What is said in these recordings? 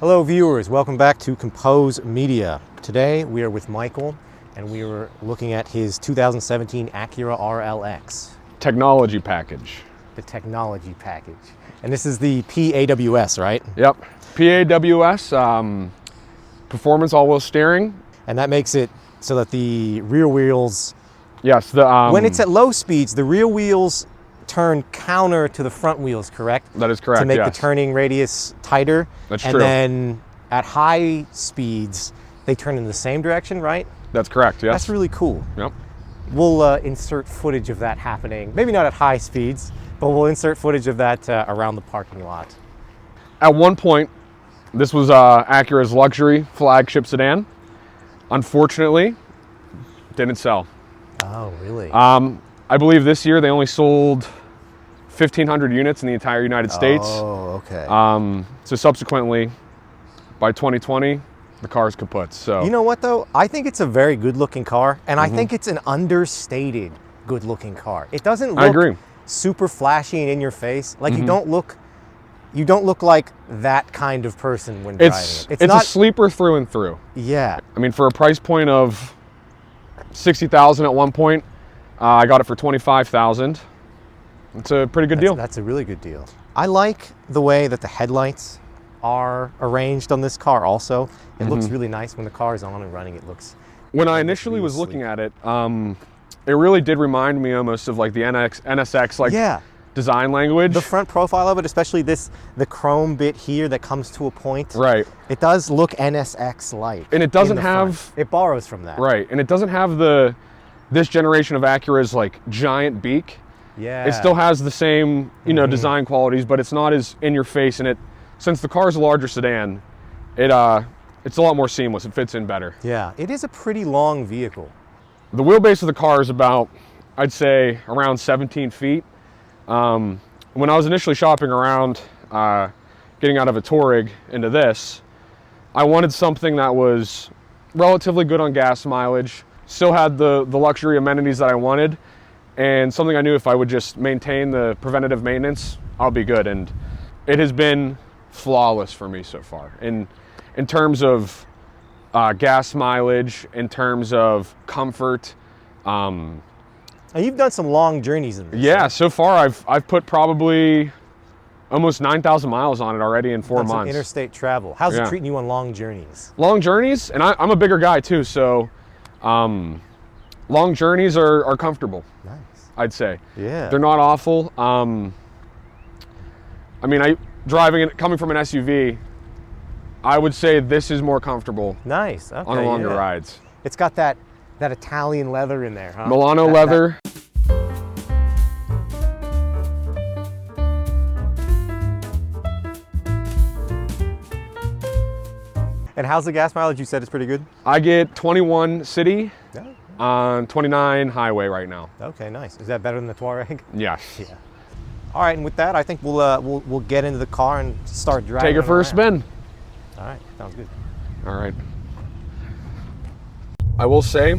Hello viewers, welcome back to Compose Media. Today we are with Michael and we are looking at his 2017 Acura RLX. Technology package. The technology package. And this is the P-AWS, right? Yep. P-AWS, performance all-wheel steering. And that makes it so that the rear wheels, Yes. when it's at low speeds, the rear wheels turn counter to the front wheels, correct? That is correct, to make yes. the turning radius tighter. That's and true. then at high speeds, they turn in the same direction, right? That's correct, yes. That's really cool. Yep. We'll insert footage of that happening. Maybe not at high speeds, but we'll insert footage of that around the parking lot. At one point, this was Acura's luxury flagship sedan. Unfortunately, didn't sell. Oh, really? I believe this year they only sold 1,500 units in the entire United States. Oh, okay. So subsequently, by 2020, the car's kaput. So You know what though? I think it's a very good looking car, and I think it's an understated good looking car. It doesn't I agree. look super flashy and in your face. Like you don't look like that kind of person when driving it. It's a sleeper through and through. Yeah. I mean, for a price point of $60,000 at one point, I got it for $25,000. It's a pretty good deal. That's a really good deal. I like the way that the headlights are arranged on this car also. It looks really nice when the car is on and running. It looks When I initially was looking at it, it really did remind me almost of like the NSX like design language. The front profile of it, especially the chrome bit here that comes to a point. Right. It does look NSX-like. And it doesn't have... It borrows from that. Right. And it doesn't have this generation of Acura's like giant beak. Yeah. It still has the same, design qualities, but it's not as in your face. And since the car is a larger sedan, it's a lot more seamless. It fits in better. Yeah. It is a pretty long vehicle. The wheelbase of the car is about, I'd say, around 17 feet. When I was initially shopping around, getting out of a Touareg into this, I wanted something that was relatively good on gas mileage, still had the luxury amenities that I wanted, and something I knew if I would just maintain the preventative maintenance, I'll be good. And it has been flawless for me so far. In terms of gas mileage, in terms of comfort. And you've done some long journeys in this. Yeah, right? so far I've put probably almost 9,000 miles on it already in 4 months. Some interstate travel. How's it treating you on long journeys? Long journeys, and I'm a bigger guy too, so long journeys are comfortable. Nice. I'd say. Yeah. They're not awful. I mean, coming from an SUV, I would say this is more comfortable. Nice. Okay, on the longer rides. It's got that Italian leather in there, huh? Milano leather. And how's the gas mileage? You said it's pretty good? I get 21 city Yeah. on 29 highway right now. Okay, nice. Is that better than the Touareg? Yes. Yeah. All right, and with that, I think we'll get into the car and start driving. Take her for a spin. All right, sounds good. All right. I will say,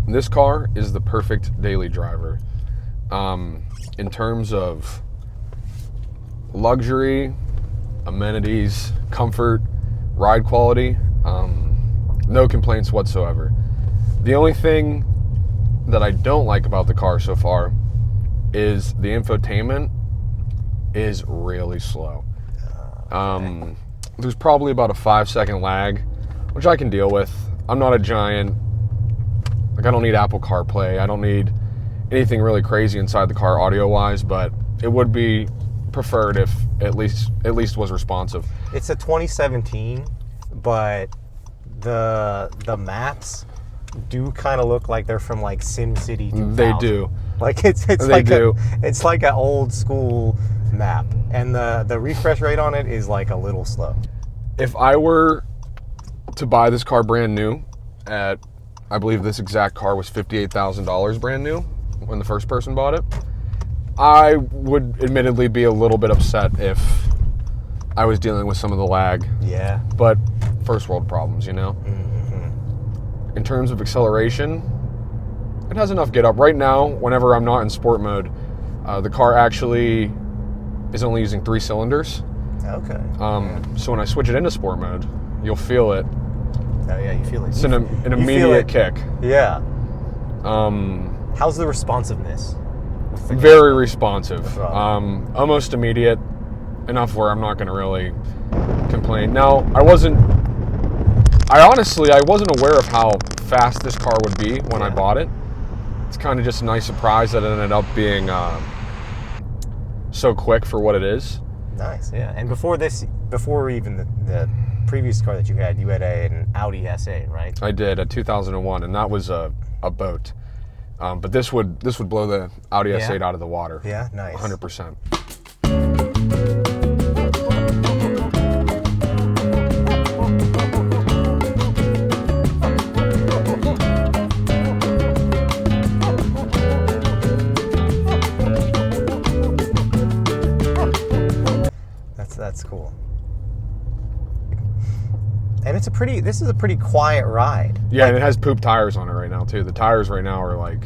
this car is the perfect daily driver. In terms of luxury, amenities, comfort, ride quality, no complaints whatsoever. The only thing that I don't like about the car so far is the infotainment is really slow. There's probably about a 5-second lag, which I can deal with. I'm not a giant, like I don't need Apple CarPlay. I don't need anything really crazy inside the car audio-wise, but it would be preferred if at least was responsive. It's a 2017, but the maps do kind of look like they're from like SimCity 2000. They do. Like it's like an old school map, and the refresh rate on it is like a little slow. If I were to buy this car brand new at, I believe this exact car was $58,000 brand new when the first person bought it, I would admittedly be a little bit upset if I was dealing with some of the lag. Yeah. But first world problems, you know? Mm-hmm. In terms of acceleration, it has enough get up. Right now, whenever I'm not in sport mode, the car actually is only using 3 cylinders. Okay. So when I switch it into sport mode, you'll feel it. Oh yeah, you feel it. It's an immediate kick. Yeah. How's the responsiveness? Very responsive. Almost immediate. Enough where I'm not going to really complain. Now, I wasn't aware of how fast this car would be when I bought it. It's kind of just a nice surprise that it ended up being so quick for what it is. Nice, yeah. And before even the previous car that you had an Audi S8, right? I did, a 2001, and that was a boat. But this would blow the Audi S8 out of the water. Yeah, nice. 100%. That's cool. And this is a pretty quiet ride. Yeah, and it has poop tires on it right now too. The tires right now are like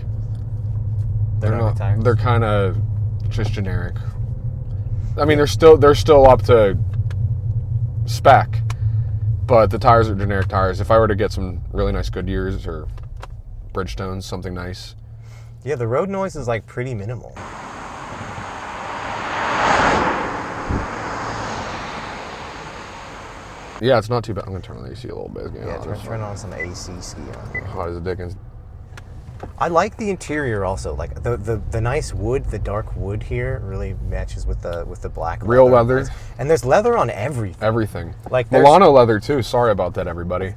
they're kind of just generic. I mean, they're still up to spec, but the tires are generic tires. If I were to get some really nice Goodyears or Bridgestones, something nice. Yeah, the road noise is like pretty minimal. Yeah, it's not too bad. I'm gonna turn on the AC a little bit. Turn on some AC ski. Hot as a Dickens. I like the interior also. Like the nice wood, the dark wood here really matches with the black. Real leather. And there's leather on everything. Everything. Like Milano leather too. Sorry about that, everybody.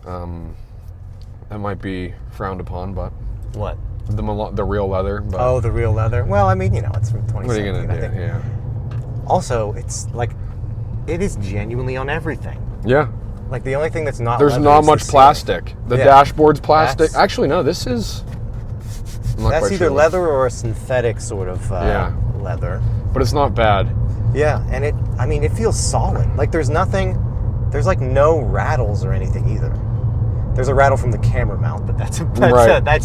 That might be frowned upon, but what? The real leather. But oh, the real leather. Well, I mean, it's from 2017. What are you gonna do? Yeah. Also, it's like it is genuinely on everything. Yeah. Like the only thing that's not there's not much plastic. The dashboard's plastic. Actually, no. This is. That's either leather or a synthetic sort of leather. But it's not bad. Yeah, and it feels solid. Like there's like no rattles or anything either. There's a rattle from the camera mount, but that's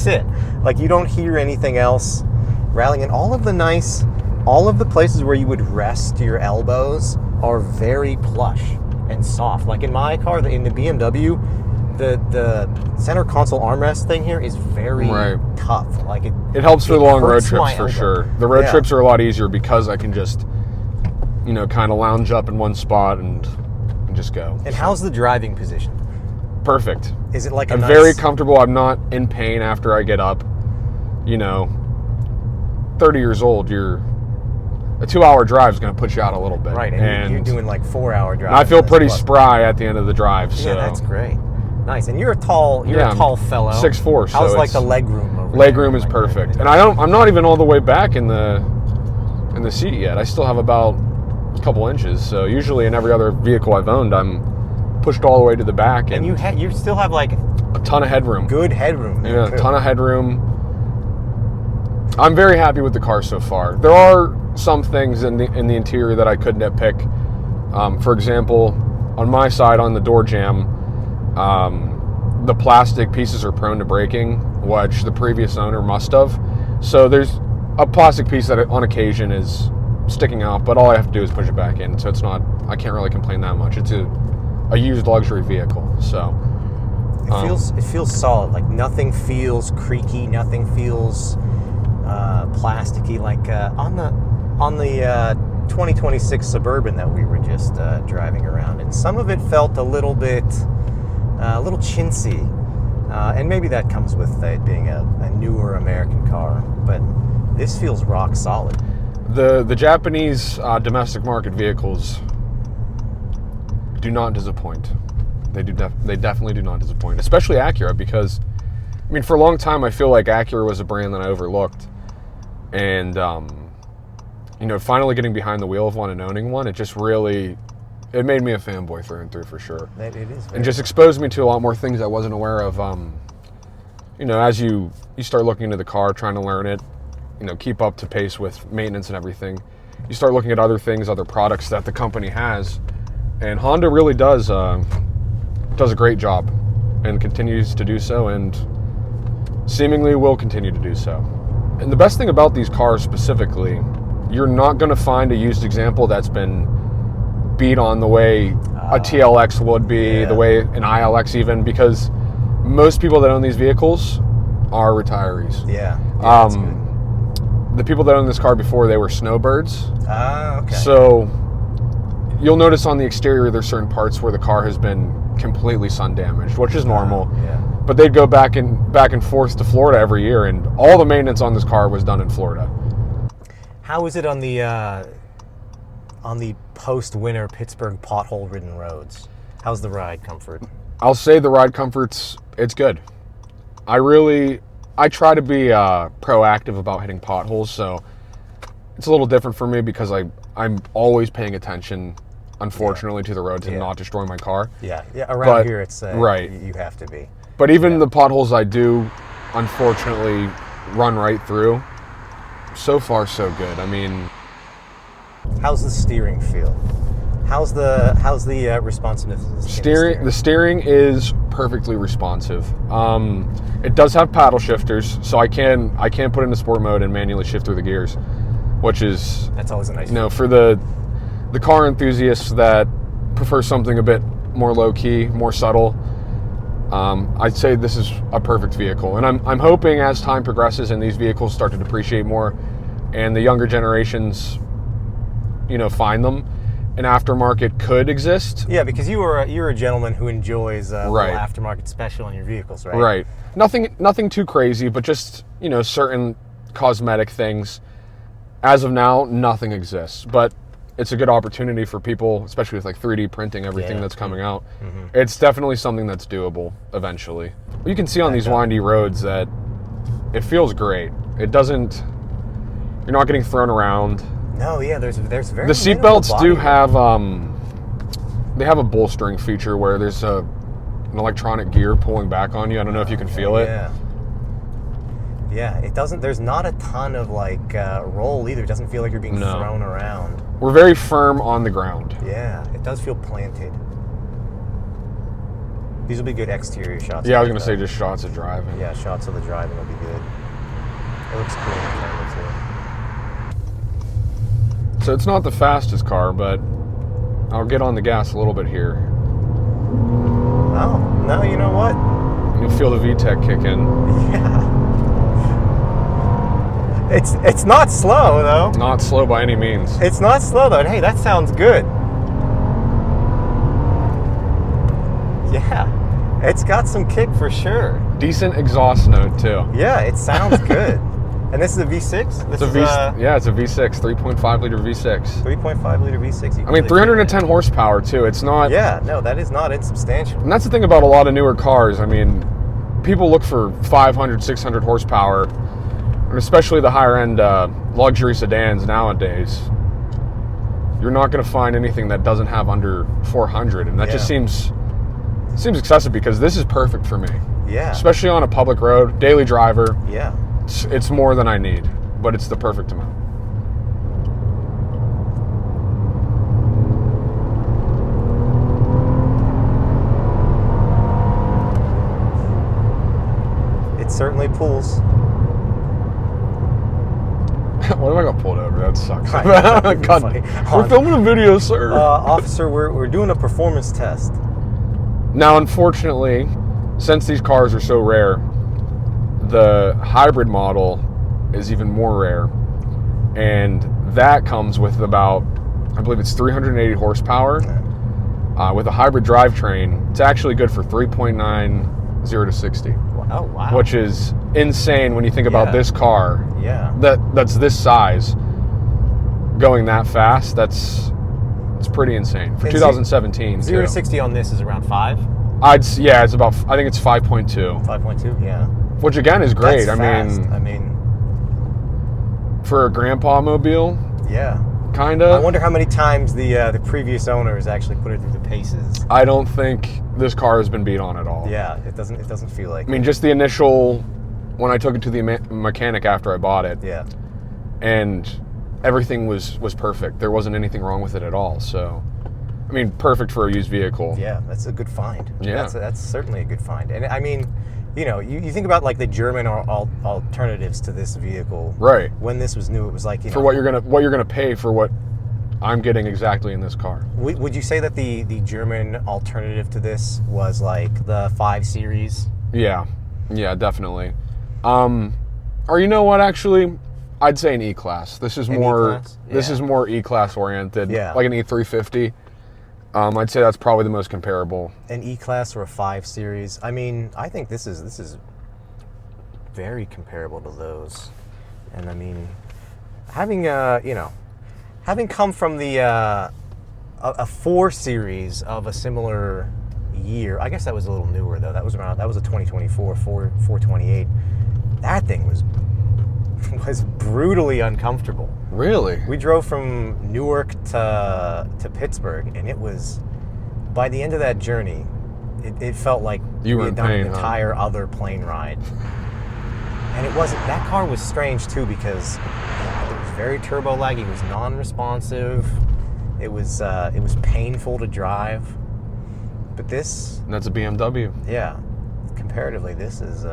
it. Like you don't hear anything else rattling. And all of the places where you would rest your elbows are very plush and soft. Like in my car, in the BMW, the center console armrest thing here is very tough. Like it helps for long road trips for sure. The road trips are a lot easier because I can just, kind of lounge up in one spot and just go. And how's the driving position? Perfect. Is it like I'm very comfortable. I'm not in pain after I get up. 30 years old, a 2-hour drive is going to put you out a little bit. Right, and you're doing like 4-hour drive. I feel pretty spry at the end of the drive. So. Yeah, that's great. Nice, and you're a tall fellow. 6'4". How's like the leg room over Leg room is perfect, and I'm not even all the way back in the seat yet. I still have about a couple inches. So usually in every other vehicle I've owned, I'm pushed all the way to the back. And you still have like a ton of headroom. Good headroom. Yeah, a ton of headroom. I'm very happy with the car so far. There are some things in the interior that I could nitpick. For example, on my side, on the door jamb, the plastic pieces are prone to breaking, which the previous owner must have. So there's a plastic piece that on occasion is sticking out, but all I have to do is push it back in. So I can't really complain that much. It's a used luxury vehicle, so. It feels solid. Like nothing feels creaky, nothing feels plasticky. Like on the 2026 Suburban that we were just driving around, and some of it felt a little chintzy, and maybe that comes with it being a newer American car. But this feels rock solid. The Japanese domestic market vehicles do not disappoint. They definitely do not disappoint, especially Acura, because for a long time I feel like Acura was a brand that I overlooked, and finally getting behind the wheel of one and owning one, it just really made me a fanboy through and through for sure. It is, and just exposed me to a lot more things I wasn't aware of. As you start looking into the car, trying to learn it, keep up to pace with maintenance and everything, you start looking at other things, other products that the company has, and Honda really does a great job and continues to do so, and seemingly will continue to do so. And the best thing about these cars specifically, you're not going to find a used example that's been beat on the way a TLX would be, the way an ILX even, because most people that own these vehicles are retirees. Yeah. That's good. The people that owned this car before, they were snowbirds. Okay. So you'll notice on the exterior there's certain parts where the car has been completely sun damaged, which is normal. Yeah. But they'd go back and forth to Florida every year, and all the maintenance on this car was done in Florida. How is it on the post-winter Pittsburgh pothole-ridden roads? How's the ride comfort? I'll say the ride comfort's, it's good. I try to be proactive about hitting potholes, so it's a little different for me because I'm always paying attention, unfortunately, to the road to not destroy my car. Yeah. Around here, it's right. You have to be. But even the potholes I do, unfortunately, run right through. So far, so good. I mean, how's the steering feel? How's the responsiveness? The steering is perfectly responsive. It does have paddle shifters, so I can put it into sport mode and manually shift through the gears, which is, that's always a nice. For the car enthusiasts that prefer something a bit more low key, more subtle. I'd say this is a perfect vehicle, and I'm hoping as time progresses and these vehicles start to depreciate more, and the younger generations, find them, an aftermarket could exist. Yeah, because you're a gentleman who enjoys a little aftermarket special on your vehicles, right? Right. Nothing too crazy, but just certain cosmetic things. As of now, nothing exists, but it's a good opportunity for people, especially with like 3D printing everything that's coming out. Mm-hmm. It's definitely something that's doable eventually. You can see on these windy roads that it feels great. It doesn't. You're not getting thrown around. No, yeah, there's very. The seat belts do have they have a bolstering feature where there's an electronic gear pulling back on you. I don't know if you can feel it. Yeah, it doesn't. There's not a ton of roll either. It doesn't feel like you're being thrown around. We're very firm on the ground. Yeah, it does feel planted. These will be good exterior shots. Yeah, I was gonna say just shots of driving. Yeah, shots of the driving will be good. It looks cool in the camera too. So it's not the fastest car, but I'll get on the gas a little bit here. Oh, no, you know what? You'll feel the VTEC kick in. Yeah. It's not slow, though. Not slow by any means. It's not slow, though. And hey, that sounds good. Yeah. It's got some kick for sure. Decent exhaust note, too. Yeah, it sounds good. And this is a V6? It's a V6, 3.5 liter V6. 3.5 liter V6. I mean, 310 horsepower, too. It's not... Yeah, no, that is not insubstantial. And that's the thing about a lot of newer cars. I mean, people look for 500, 600 horsepower, and especially the higher-end luxury sedans nowadays. You're not going to find anything that doesn't have under 400, and that just seems excessive because this is perfect for me. Yeah. Especially on a public road, daily driver. Yeah. It's more than I need, but it's the perfect amount. It certainly pulls. What if I got pulled over? That sucks. God, we're filming a video, sir. Officer, we're doing a performance test. Now, unfortunately, since these cars are so rare, the hybrid model is even more rare, and that comes with about, I believe it's 380 horsepower. With a hybrid drivetrain, it's actually good for 3.9 0 to 60. Oh wow! Which is insane when you think about this car. Yeah. That's this size, going that fast. It's pretty insane for 2017. 0 to 60 on this is around 5. It's about. I think it's 5.2. 5.2, yeah. Which again is great. That's fast. I mean, for a grandpa mobile. Yeah. Kinda. I wonder how many times the previous owners actually put it through the paces. I don't think this car has been beat on at all. Yeah, it doesn't feel like. I mean, just the initial when I took it to the mechanic after I bought it. Yeah. And everything was perfect. There wasn't anything wrong with it at all. So, I mean, perfect for a used vehicle. Yeah, that's a good find. Yeah, that's certainly a good find. And I mean, you think about like the German alternatives to this vehicle. Right. When this was new, it was like for what you're gonna pay for what I'm getting exactly in this car. Would you say that the German alternative to this was like the 5 Series? Yeah, definitely. Or you know what? Actually, I'd say an E-Class. This is more E-Class? this Yeah. is more E-Class oriented. Yeah. Like an E350. I'd say that's probably the most comparable. An E-Class or a 5 Series? I mean, I think this is very comparable to those. And I mean, having having come from the a 4 Series of a similar year, I guess that was a little newer though. That was a 2024 428. That thing was brutally uncomfortable. Really? We drove from Newark to Pittsburgh, and it was, by the end of that journey, it felt like You were we had in done pain, an huh? entire other plane ride. And it wasn't, that car was strange too because it was very turbo laggy, it was non-responsive, it was painful to drive. But this, And that's a BMW. yeah, comparatively, this is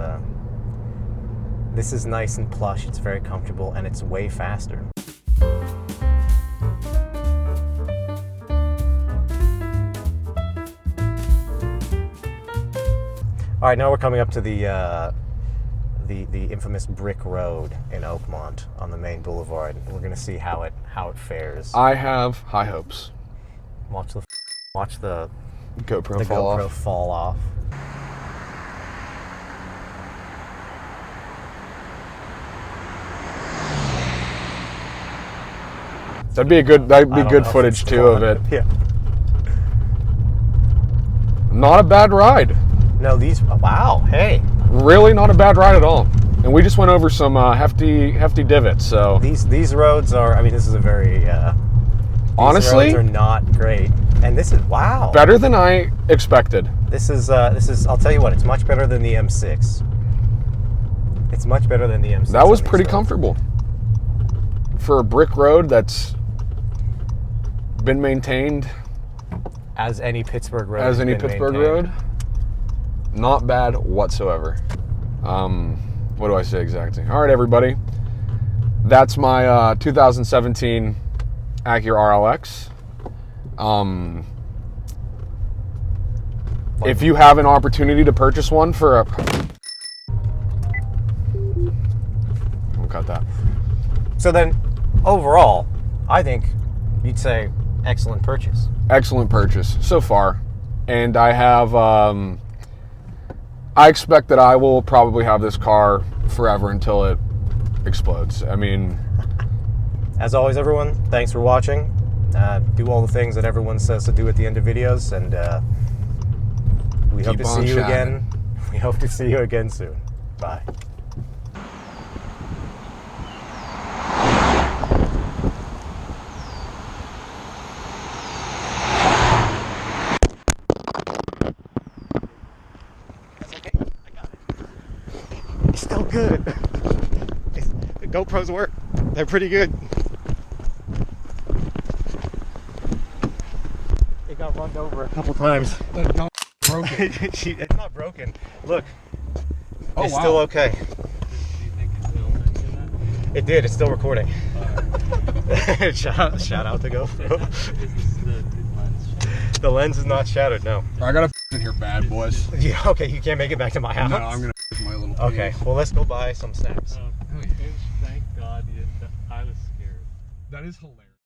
nice and plush, it's very comfortable, and it's way faster. All right, now we're coming up to the infamous brick road in Oakmont on the main boulevard. We're gonna see how it fares. I have high hopes. Watch the GoPro the fall GoPro off. fall off. That'd be good I don't know if footage it's too of it. Yeah. Not a bad ride. No, wow, hey. Really not a bad ride at all. And we just went over some hefty divots, so These roads are, I mean, this is a very, honestly, these roads are not great. And this is, wow. better than I expected. This is, I'll tell you what, it's much better than the M6. It's much better than the M6. That was on these pretty roads. comfortable. For a brick road that's been maintained As any Pittsburgh road. as has any been Pittsburgh maintained. road, not bad whatsoever. What do I say exactly? All right, everybody. That's my 2017 Acura RLX. If you have an opportunity to purchase one for a... We'll cut that. So then, overall, I think you'd say excellent purchase. Excellent purchase so far. And I have... I expect that I will probably have this car forever until it explodes. I mean... As always, everyone, thanks for watching. Do all the things that everyone says to do at the end of videos, and we hope to Keep on see you shining. again. We hope to see you again soon. Bye. That's okay. I got it. It's still good. The GoPros work. They're pretty good. It got run over a couple times. Broken. It's not broken. Look. Oh, It's wow. still okay. Do you think it filmed any of that? It did. It's still recording. shout out to GoPro. Is this the lens? The lens is not shattered. No. I gotta in here bad, boys. Yeah. Okay. You can't make it back to my house. No, I'm gonna my little Okay. Well, let's go buy some snacks. Oh, thank God I was scared. That is hilarious.